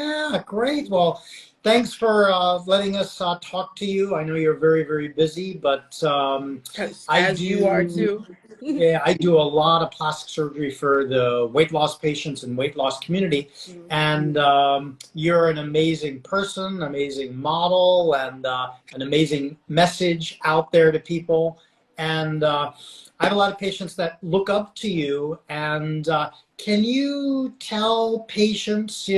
Yeah, great. Well, thanks for letting us talk to you. I know you're very, very busy, but I As you are do, too. yeah, I do a lot of plastic surgery for the weight loss patients and weight loss community. Mhm. And you're an amazing person, amazing model, and an amazing message out there to people. And I have a lot of patients that look up to you. And can you tell patients,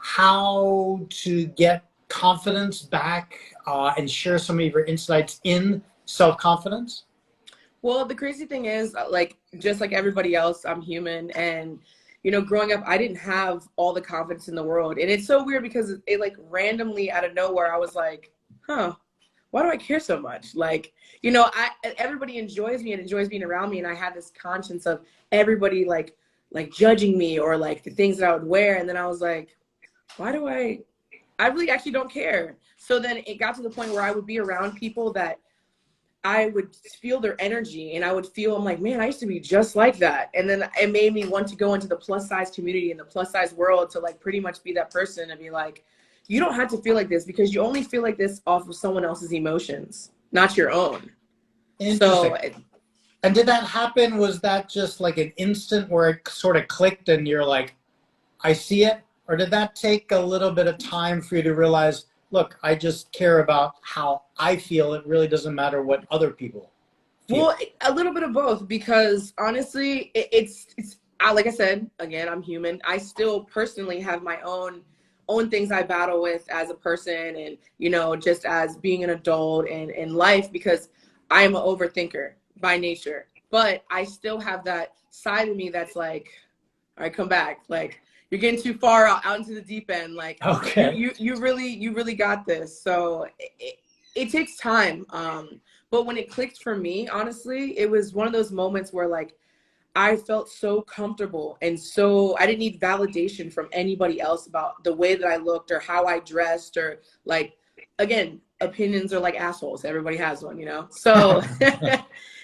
how to get confidence back and share some of your insights in self-confidence? Well, the crazy thing is, like, just like everybody else, I'm human. And, growing up, I didn't have all the confidence in the world. And it's so weird because it like randomly out of nowhere, I was like, huh, why do I care so much? Like, everybody enjoys me and enjoys being around me. And I had this conscience of everybody like judging me or like the things that I would wear. And then I was like, why do I really actually don't care. So then it got to the point where I would be around people that I would feel their energy and I would feel, I'm like, man, I used to be just like that. And then it made me want to go into the plus size community and the plus size world to like pretty much be that person and be like, you don't have to feel like this because you only feel like this off of someone else's emotions, not your own. Interesting. So And did that happen? Was that just like an instant where it sort of clicked and you're like, I see it? Or did that take a little bit of time for you to realize, look, I just care about how I feel. It really doesn't matter what other people feel. well, a little bit of both because honestly, it's like I said, again, I'm human. I still personally have my own things I battle with as a person and just as being an adult and in life because I am an overthinker by nature. But I still have that side of me that's like, all right, come back. Like you're getting too far out into the deep end. Like Okay. you really got this. So it takes time. But when it clicked for me, honestly, it was one of those moments where like I felt so comfortable and so I didn't need validation from anybody else about the way that I looked or how I dressed or like again, opinions are like assholes. Everybody has one. So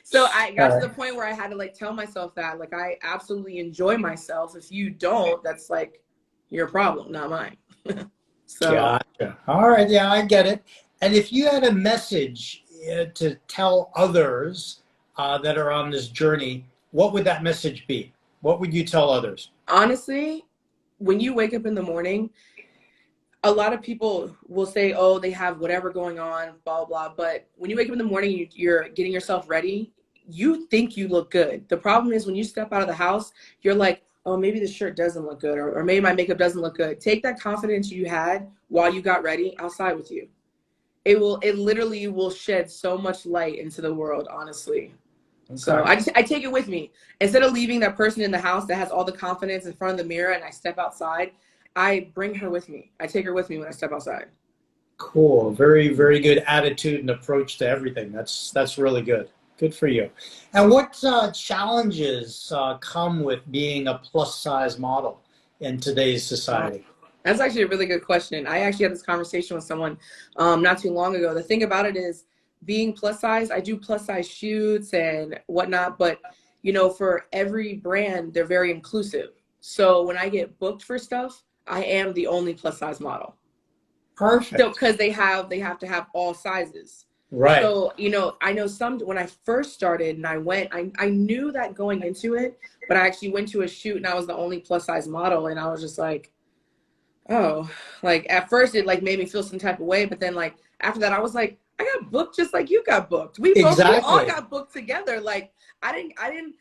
so I got to the point where I had to like tell myself that like I absolutely enjoy myself. If you don't, that's like your problem, not mine. So Gotcha. All right. Yeah, I get it. And if you had a message to tell others that are on this journey, what would that message be? What would you tell others? honestly, when you wake up in the morning, a lot of people will say, oh, they have whatever going on, blah, blah. But when you wake up in the morning, you're getting yourself ready. You think you look good. The problem is when you step out of the house, you're like, oh, maybe the shirt doesn't look good, or maybe my makeup doesn't look good. Take that confidence you had while you got ready outside with you. It literally will shed so much light into the world, honestly. So Okay. I take it with me. Instead of leaving that person in the house that has all the confidence in front of the mirror and I step outside, I bring her with me. I take her with me when I step outside. Cool. Very, very good attitude and approach to everything. That's really good. Good for you. And what challenges come with being a plus size model in today's Wow. society? That's actually a really good question. I actually had this conversation with someone not too long ago. The thing about it is being plus size, I do plus size shoots and whatnot, but for every brand, they're very inclusive. So when I get booked for stuff, I am the only plus size model. So Perfect. because they have to have all sizes. Right. So, I know some when I first started and I knew that going into it, but I actually went to a shoot and I was the only plus size model and I was just like, oh, like at first it like made me feel some type of way, but then like after that I was like, I got booked just like you got booked. We all Exactly. got booked together. Like I didn't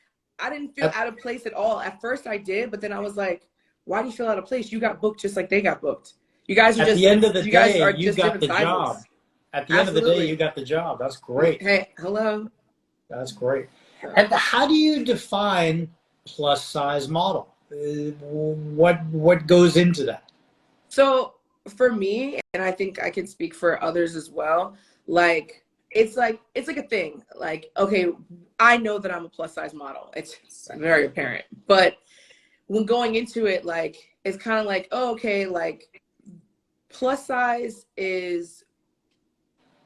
feel At, out of place at all. At first I did, but then I was like, why do you feel out of place? You got booked just like they got booked. You guys are at just the end of the you guys day, are you just got different the job. sizes. At the end of the day, you Absolutely. got the job. That's great. Hey, hello. That's great. So, And how do you define plus size model? What goes into that? so for me, and I think I can speak for others as well, like it's like a thing. Like, okay, I know that I'm a plus size model. It's very apparent. But when going into it, like it's kind of like, oh, okay, like plus size is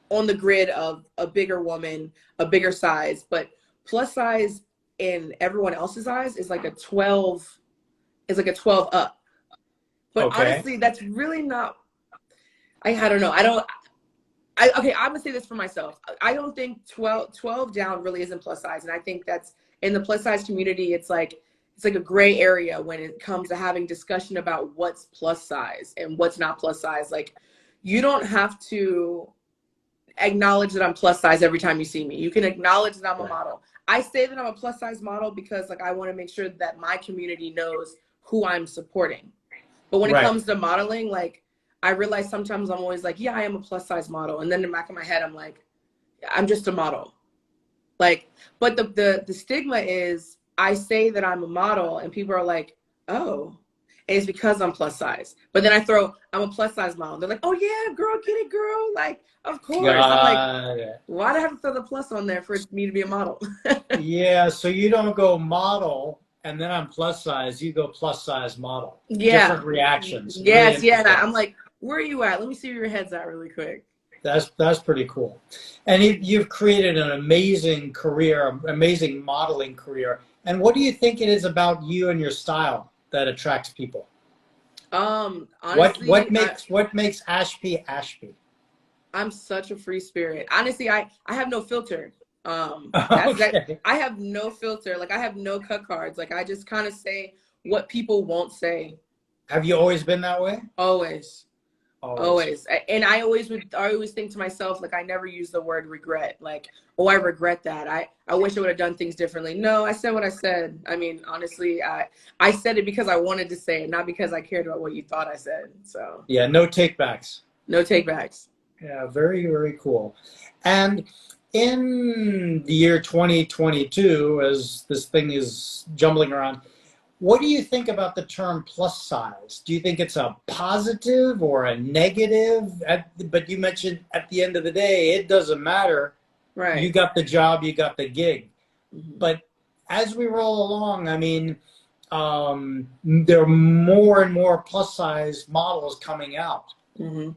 on the grid of a bigger woman, a bigger size, but plus size in everyone else's eyes is like a 12 up. But Okay. honestly, that's really not, I don't know. Okay, I'm gonna say this for myself. I don't think 12 down really isn't plus size. And I think that's in the plus size community, it's like a gray area when it comes to having discussion about what's plus size and what's not plus size. Like, you don't have to acknowledge that I'm plus size every time you see me. You can acknowledge that I'm a model. I say that I'm a plus size model because like I want to make sure that my community knows who I'm supporting. But when it Right. comes to modeling, like, I realize sometimes I'm always like, yeah, I am a plus size model. And then in the back of my head, I'm like, I'm just a model. Like, but the stigma is I say that I'm a model and people are like, oh, and it's because I'm plus size. But then I throw, I'm a plus size model. They're like, oh yeah, girl, get it, girl. Like, of course. I'm like, Got it. why do I have to throw the plus on there for me to be a model? Yeah, so you don't go model and then I'm plus size, you go plus size model. Yeah. Different reactions. Really Yes, yeah. And interesting. I'm like, where are you at? Let me see where your head's at really quick. That's pretty cool. And you've created an amazing career, amazing modeling career. And what do you think it is about you and your style that attracts people? Honestly, What makes Ashby Ashby? I'm such a free spirit. Honestly, I have no filter. That's that. Okay. I have no filter. Like, I have no cut cards. Like, I just kind of say what people won't say. Have you always been that way? Always. Always. Always. And I always think to myself, like, I never use the word regret. Like, oh, I regret that. I wish I would have done things differently. No, I said what I said. I mean, honestly, I said it because I wanted to say it, not because I cared about what you thought I said. So Yeah, no takebacks. no takebacks. Yeah, very, very cool. And in the year 2022, as this thing is jumbling around, what do you think about the term plus size? Do you think it's a positive or a negative? But you mentioned at the end of the day, it doesn't matter. Right. You got the job, you got the gig. Mm-hmm. But as we roll along, I mean, there are more and more plus size models coming out. Mm-hmm.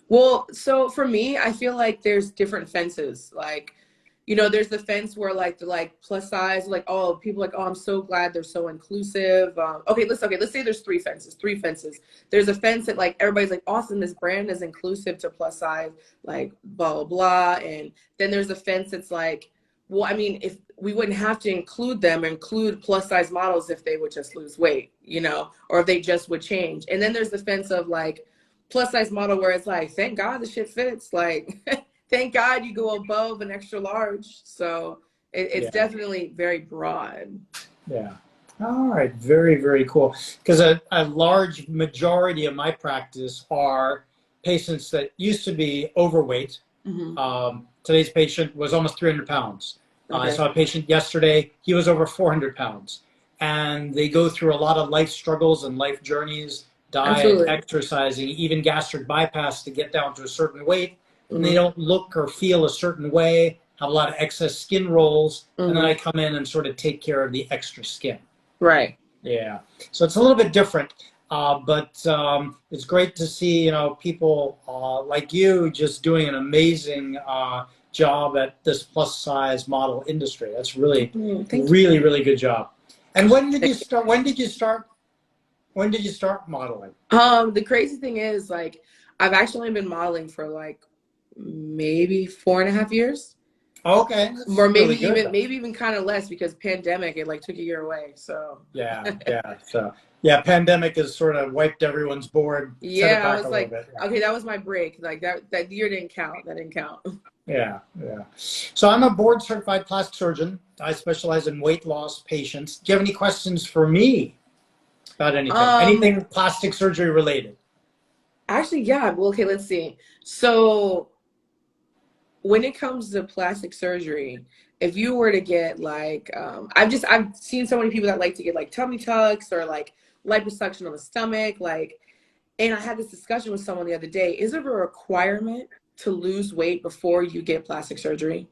Well, so for me, I feel like there's different fences. Like, there's the fence where like the plus size, like, oh, people like, oh, I'm so glad they're so inclusive. Let's say there's three fences. There's a fence that like everybody's like, awesome, this brand is inclusive to plus size, like blah blah blah. And then there's a fence that's like, well, I mean, if we wouldn't have to include plus size models if they would just lose weight, or if they just would change. And then there's the fence of like plus size model where it's like, thank God the shit fits. Like, thank God you go above an extra large. So it's definitely very broad. Yeah. All right. Very, very cool. Because a large majority of my practice are patients that used to be overweight. Mm-hmm. Today's patient was almost 300 pounds. Okay. I saw a patient yesterday. He was over 400 pounds. And they go through a lot of life struggles and life journeys, diet, Absolutely. exercising, even gastric bypass to get down to a certain weight. Mm-hmm. And they don't look or feel a certain way, have a lot of excess skin rolls, Mm-hmm. and then I come in and sort of take care of the extra skin. Right. Yeah. So it's a little bit different, but it's great to see, people like you just doing an amazing job at this plus size model industry. That's really, really, really good job. And when did you start? When did you start modeling? The crazy thing is, like, I've actually been modeling for like maybe 4.5 years. Okay. Or maybe even kind of less because pandemic, it like took a year away. So yeah. So pandemic has sort of wiped everyone's board. Yeah, I was like, okay, that was my break. Like that year didn't count. That didn't count. Yeah. So I'm a board certified plastic surgeon. I specialize in weight loss patients. Do you have any questions for me about anything? Anything plastic surgery related? Actually, yeah. Well, okay, let's see. So when it comes to plastic surgery, if you were to get like, I've seen so many people that like to get like tummy tucks or like liposuction on the stomach, like, and I had this discussion with someone the other day. Is it a requirement to lose weight before you get plastic surgery?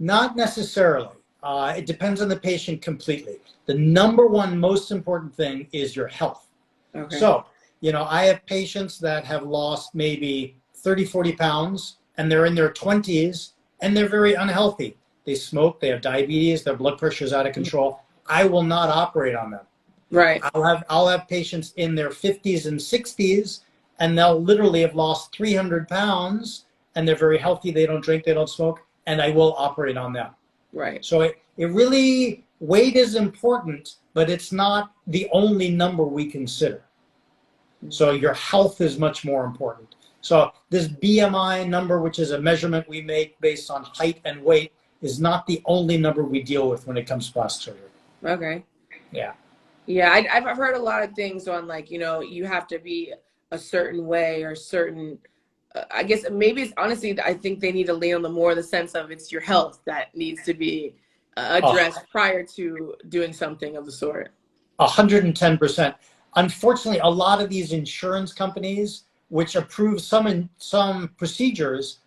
Not necessarily. It depends on the patient completely. The number one most important thing is your health. Okay. So, I have patients that have lost maybe 30, 40 pounds and they're in their 20s and they're very unhealthy. They smoke, they have diabetes, their blood pressure is out of control. I will not operate on them. Right. I'll have patients in their 50s and 60s, and they'll literally have lost 300 pounds, and they're very healthy. They don't drink, they don't smoke, and I will operate on them. Right. So it really, weight is important, but it's not the only number we consider. So your health is much more important. So this BMI number, which is a measurement we make based on height and weight, is not the only number we deal with when it comes to plastic surgery. Okay. Yeah. Yeah, I've heard a lot of things on, like, you know, you have to be a certain way or certain, I guess maybe it's honestly, I think they need to lean on the more the sense of it's your health that needs to be addressed prior to doing something of the sort. 110%. Unfortunately, a lot of these insurance companies, which approve some procedures,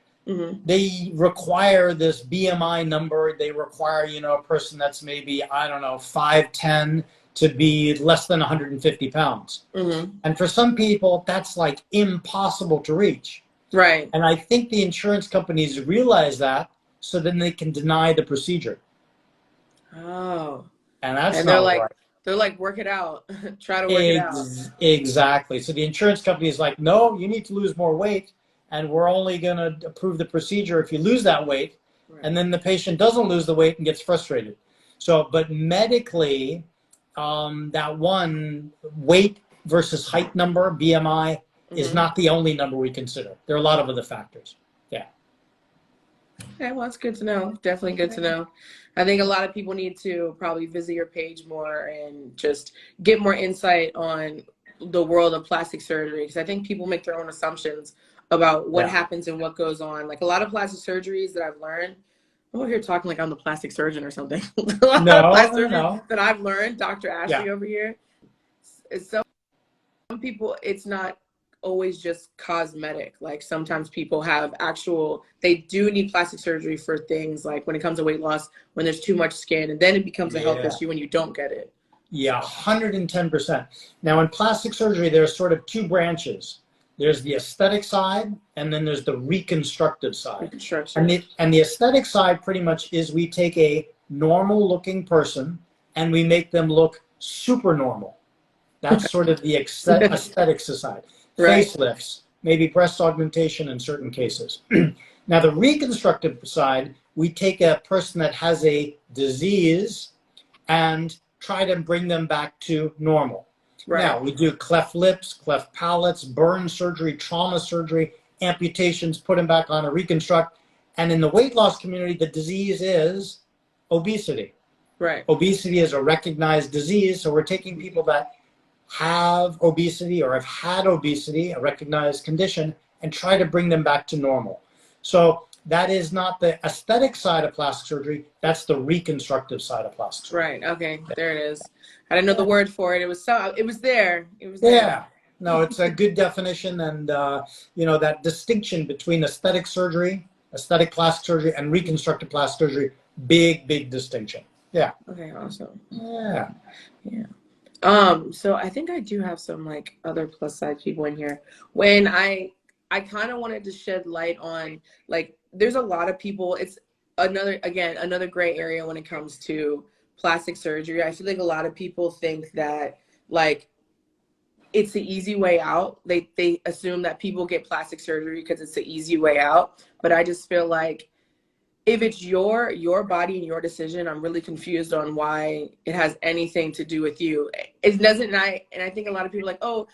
they require this BMI number. They require, you know, a person that's maybe, I don't know, 5'10" to be less than 150 pounds. And for some people, that's like impossible to reach. Right. And I think the insurance companies realize that, so then they can deny the procedure. Oh. And that's And not right. they're like, work it out. Try to work it out. Exactly. So the insurance company is like, no, you need to lose more weight, and we're only going to approve the procedure if you lose that weight. Right. And then the patient doesn't lose the weight and gets frustrated. So, but medically, that one weight versus height number, BMI, is not the only number we consider. There are a lot of other factors. Yeah. Okay, well, that's good to know. Definitely good to know. I think a lot of people need to probably visit your page more and just get more insight on the world of plastic surgery, because I think people make their own assumptions about what happens and what goes on. Like a lot of plastic surgeries that I've learned, I'm over here talking like I'm the plastic surgeon or something. A lot of plastic surgery that I've learned, Dr. Ashley over here, is some people, it's not always just cosmetic. Like sometimes people have they do need plastic surgery for things like when it comes to weight loss, when there's too much skin, and then it becomes a health issue when you don't get it. Yeah, 110%. Now in plastic surgery, there's sort of two branches. There's the aesthetic side, and then there's the reconstructive side. And the aesthetic side pretty much is we take a normal looking person and we make them look super normal. That's sort of the aesthetic side. Facelifts, maybe breast augmentation in certain cases. Now the reconstructive side, we take a person that has a disease and try to bring them back to normal. Now we do cleft lips, cleft palates, burn surgery, trauma surgery, amputations, put them back on, a reconstruct. And in the weight loss community, the disease is obesity. Obesity is a recognized disease, so we're taking people that have obesity or have had obesity, a recognized condition, and try to bring them back to normal. So that is not the aesthetic side of plastic surgery, that's the reconstructive side of plastic surgery. Right, okay, there it is. I didn't know the word for it. It was there. It was there. Yeah, no, it's a good definition, and you know, that distinction between aesthetic surgery, aesthetic plastic surgery, and reconstructive plastic surgery, big distinction. Yeah. Okay, awesome. Yeah. So I think I do have some like other plus size people in here. When I kind of wanted to shed light on, like, there's a lot of people, it's another gray area when it comes to plastic surgery. I feel like a lot of people think that like it's the easy way out. They assume that people get plastic surgery because it's the easy way out. But I just feel like if it's your body and your decision, I'm really confused on why it has anything to do with you. It doesn't, and I think a lot of people are like, oh,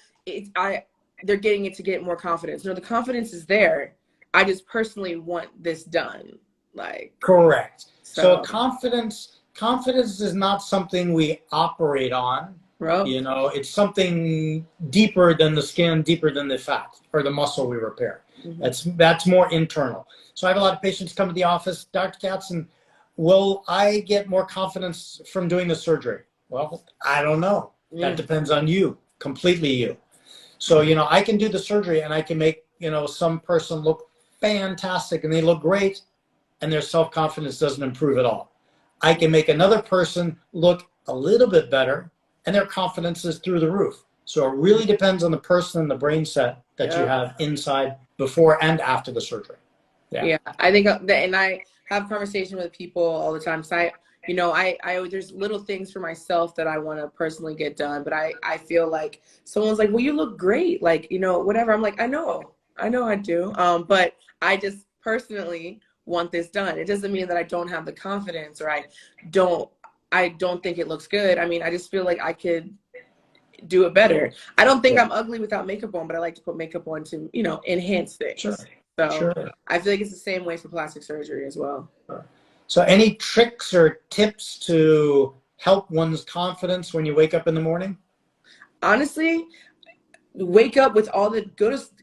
they're getting it to get more confidence. No, the confidence is there. I just personally want this done. Like, correct. So confidence is not something we operate on. Bro. You know, it's something deeper than the skin, deeper than the fat or the muscle we repair. That's more internal. So I have a lot of patients come to the office, Dr. Katzen, will I get more confidence from doing the surgery? Well, I don't know. That depends on you, completely you. So, you know, I can do the surgery and I can make, you know, some person look fantastic and they look great and their self-confidence doesn't improve at all. I can make another person look a little bit better and their confidence is through the roof. So it really depends on the person and the brain set that you have inside before and after the surgery. Yeah, I think, and I have conversation with people all the time. So you know, there's little things for myself that I want to personally get done, but I feel like someone's like, well, you look great. Like, you know, whatever. I'm like, I know I do. But I just personally want this done. It doesn't mean that I don't have the confidence or don't I don't think it looks good. I mean, I just feel like I could do it better. I don't think I'm ugly without makeup on, but I like to put makeup on to, you know, enhance things. Sure. So Sure. I feel like it's the same way for plastic surgery as well. So any tricks or tips to help one's confidence when you wake up in the morning? Honestly, wake up with all the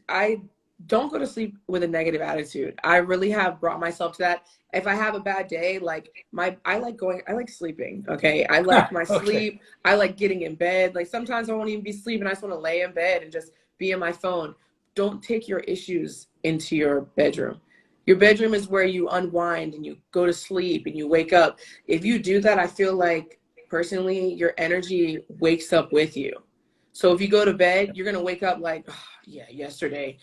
I don't go to sleep with a negative attitude. I really have brought myself to that. If I have a bad day, like I like sleeping. Okay. I like my sleep. I like getting in bed. Like sometimes I won't even be sleeping. I just want to lay in bed and just be on my phone. Don't take your issues into your bedroom. Your bedroom is where you unwind and you go to sleep and you wake up. If you do that, I feel like personally, your energy wakes up with you. So if you go to bed, you're going to wake up like, oh, yeah, yesterday,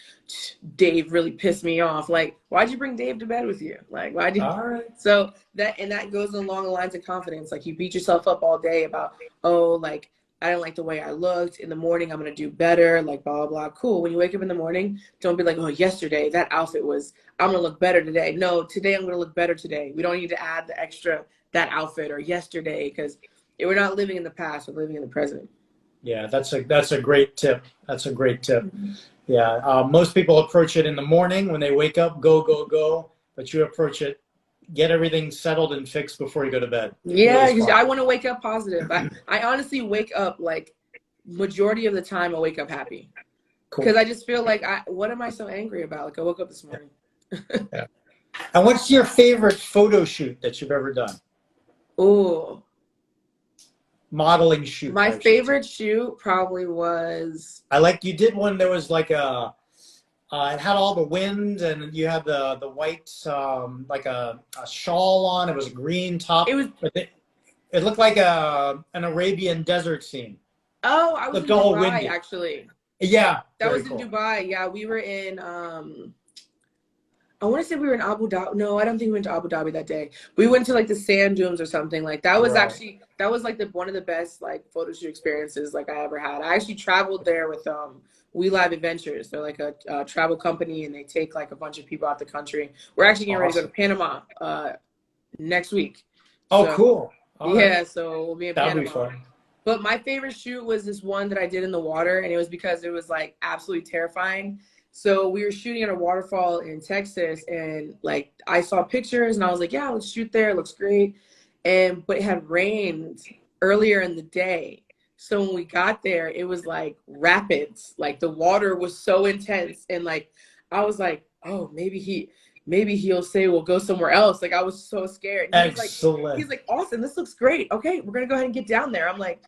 Dave really pissed me off. Like, why'd you bring Dave to bed with you? Like, why did All right. So that goes along the lines of confidence. Like you beat yourself up all day about, oh, like, I didn't like the way I looked. In the morning, I'm going to do better, like, blah, blah, blah. Cool. When you wake up in the morning, don't be like, oh, yesterday, that outfit was, I'm going to look better today. No, today I'm going to look better today. We don't need to add the extra, that outfit or yesterday, because we're not living in the past, we're living in the present. Yeah, that's a great tip. That's a great tip. Yeah, most people approach it in the morning when they wake up, go, go, go. But you approach it, get everything settled and fixed before you go to bed. Yeah, because I want to wake up positive. I honestly wake up like majority of the time I wake up happy. Because I just feel like, what am I so angry about? Like I woke up this morning. Yeah. And what's your favorite photo shoot that you've ever done? Oh. Modeling shoot. My favorite shoot probably was. You did one that was like it had all the wind and you had the white like a shawl on. It was a green top. It looked like an Arabian desert scene. Oh, I was in Dubai actually. Yeah, that was in Dubai. Yeah, we were in. I want to say we were in Abu Dhabi. No, I don't think we went to Abu Dhabi that day. We went to like the sand dunes or something. Like that was actually like one of the best like photo shoot experiences like I ever had. I actually traveled there with We Live Adventures. They're like a travel company and they take like a bunch of people out the country. We're actually getting ready to go to Panama next week. Oh, so, cool. Yeah, so we'll be in Panama. That'll be fun. But my favorite shoot was this one that I did in the water, and it was because it was like absolutely terrifying. So we were shooting at a waterfall in Texas, and like I saw pictures and I was like, yeah, let's shoot there. It looks great. But it had rained earlier in the day. So when we got there, it was like rapids. Like the water was so intense. And like, I was like, oh, maybe he'll say we'll go somewhere else. Like I was so scared. And he's like, Austin, this looks great. Okay, we're going to go ahead and get down there. I'm like,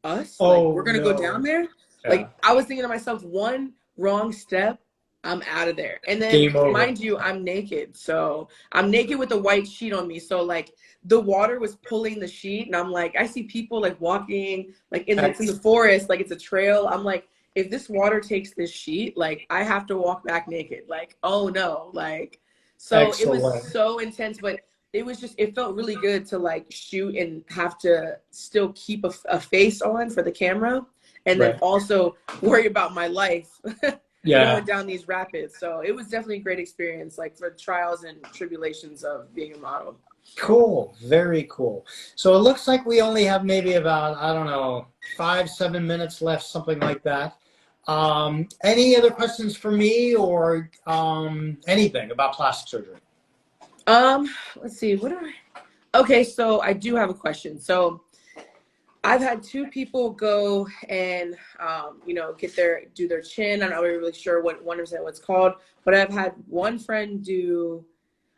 us? Oh, like, we're going to go down there? Yeah. Like I was thinking to myself, one wrong step, I'm out of there. And then mind you, I'm naked. So I'm naked with a white sheet on me. So like the water was pulling the sheet and I'm like, I see people like walking like in the forest, like it's a trail. I'm like, if this water takes this sheet, like I have to walk back naked. Like, oh no. Like, so it was so intense, but it felt really good to like shoot and have to still keep a face on for the camera. And then also worry about my life. Going down these rapids. So it was definitely a great experience, like for trials and tribulations of being a model. Cool. Very cool. So it looks like we only have maybe about, I don't know, 5-7 minutes left, something like that. Any other questions for me or anything about plastic surgery? Let's see. Okay, so I do have a question. So I've had 2 people go and, do their chin. I'm not really sure what 100% what's called, but I've had one friend do,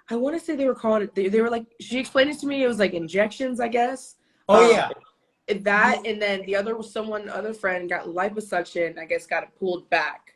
I want to say they were called, they were like, she explained it to me. It was like injections, I guess. Oh, yeah. That, and then the other was other friend got liposuction, I guess got it pulled back.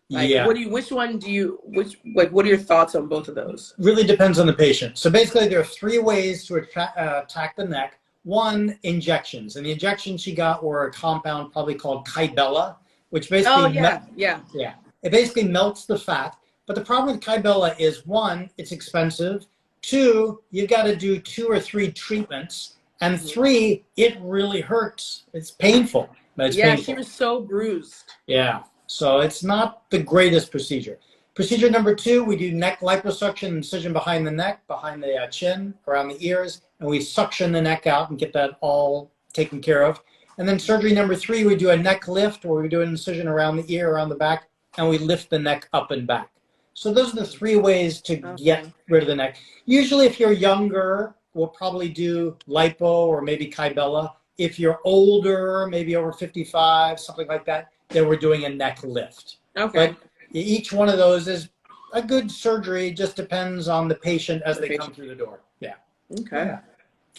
Like, what are your thoughts on both of those? Really depends on the patient. So basically there are 3 ways to attack the neck. One, injections. And the injections she got were a compound probably called Kybella, which basically it basically melts the fat. But the problem with Kybella is 1, it's expensive. 2, you've got to do 2 or 3 treatments. And 3, it really hurts. It's painful. It's Yeah, painful. she was so bruised. Yeah. So it's not the greatest procedure. Procedure number 2, we do neck liposuction, incision behind the neck, behind the chin, around the ears, and we suction the neck out and get that all taken care of. And then surgery number 3, we do a neck lift, where we do an incision around the ear, around the back, and we lift the neck up and back. So those are the 3 ways to get rid of the neck. Usually if you're younger, we'll probably do lipo or maybe Kybella. If you're older, maybe over 55, something like that, then we're doing a neck lift. Okay. But each one of those is a good surgery. Just depends on the patient as they come through the door. Yeah. Okay. Yeah.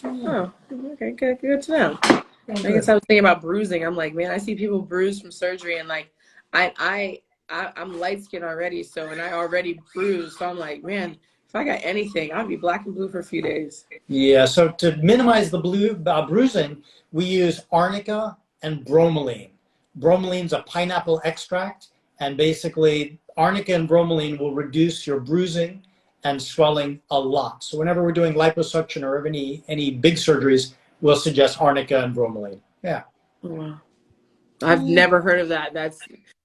Oh, okay. Good to know. I guess I was thinking about bruising. I'm like, man, I see people bruised from surgery, and like, I'm light skinned already, and I already bruised. So I'm like, man, if I got anything, I'd be black and blue for a few days. Yeah. So to minimize the bruising, we use arnica and bromelain. Bromelain's a pineapple extract, and basically arnica and bromelain will reduce your bruising and swelling a lot. So whenever we're doing liposuction or any big surgeries, we'll suggest arnica and bromelain. Yeah. Wow. I've never heard of that. That's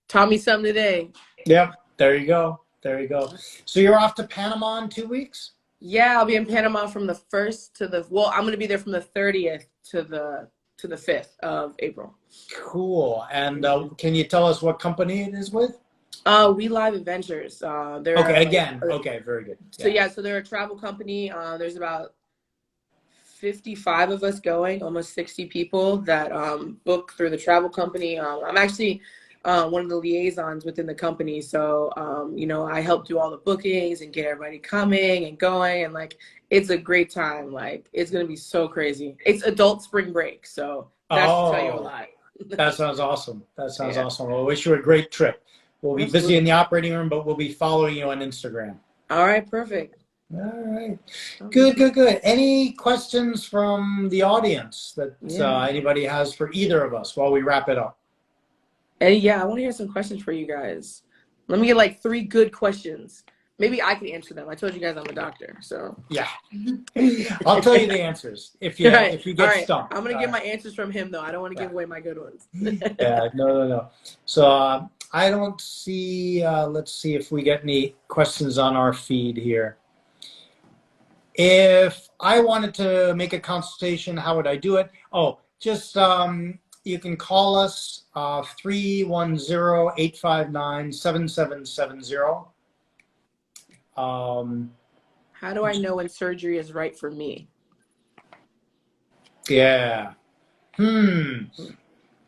taught me something today. Yeah. There you go. There you go. So you're off to Panama in 2 weeks? Yeah, I'll be in Panama from the 1st to the, well, I'm going to be there from the 30th to the 5th of April. Cool. And can you tell us what company it is with? We Live Adventures. They're okay, again. Okay, very good. Yeah. So they're a travel company. There's about 55 of us going, almost 60 people that book through the travel company. I'm actually one of the liaisons within the company. So, I help do all the bookings and get everybody coming and going. And like, it's a great time. Like, it's going to be so crazy. It's adult spring break. So that should tell you a lot. That sounds awesome. That sounds awesome. Well, I wish you a great trip. We'll be busy in the operating room, but we'll be following you on Instagram. All right, perfect. All right. Good. Any questions from the audience that anybody has for either of us while we wrap it up? And I want to hear some questions for you guys. Let me get like 3 good questions. Maybe I can answer them. I told you guys I'm a doctor, so. Yeah. I'll tell you the answers if you get stumped. I'm going to get my answers from him, though. I don't want to give away my good ones. Yeah, no. So I don't see, let's see if we get any questions on our feed here. If I wanted to make a consultation, how would I do it? Oh, just you can call us 310-859-7770. How do I know when surgery is right for me? Yeah.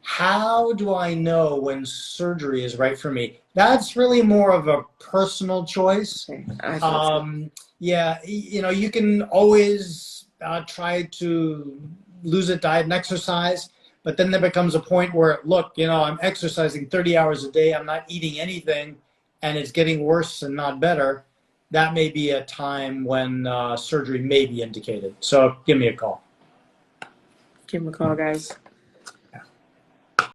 How do I know when surgery is right for me? That's really more of a personal choice. Yeah, you can always try to lose a diet and exercise, but then there becomes a point where, look, I'm exercising 30 hours a day, I'm not eating anything, and it's getting worse and not better. That may be a time when surgery may be indicated. So give me a call. Give him a call, guys.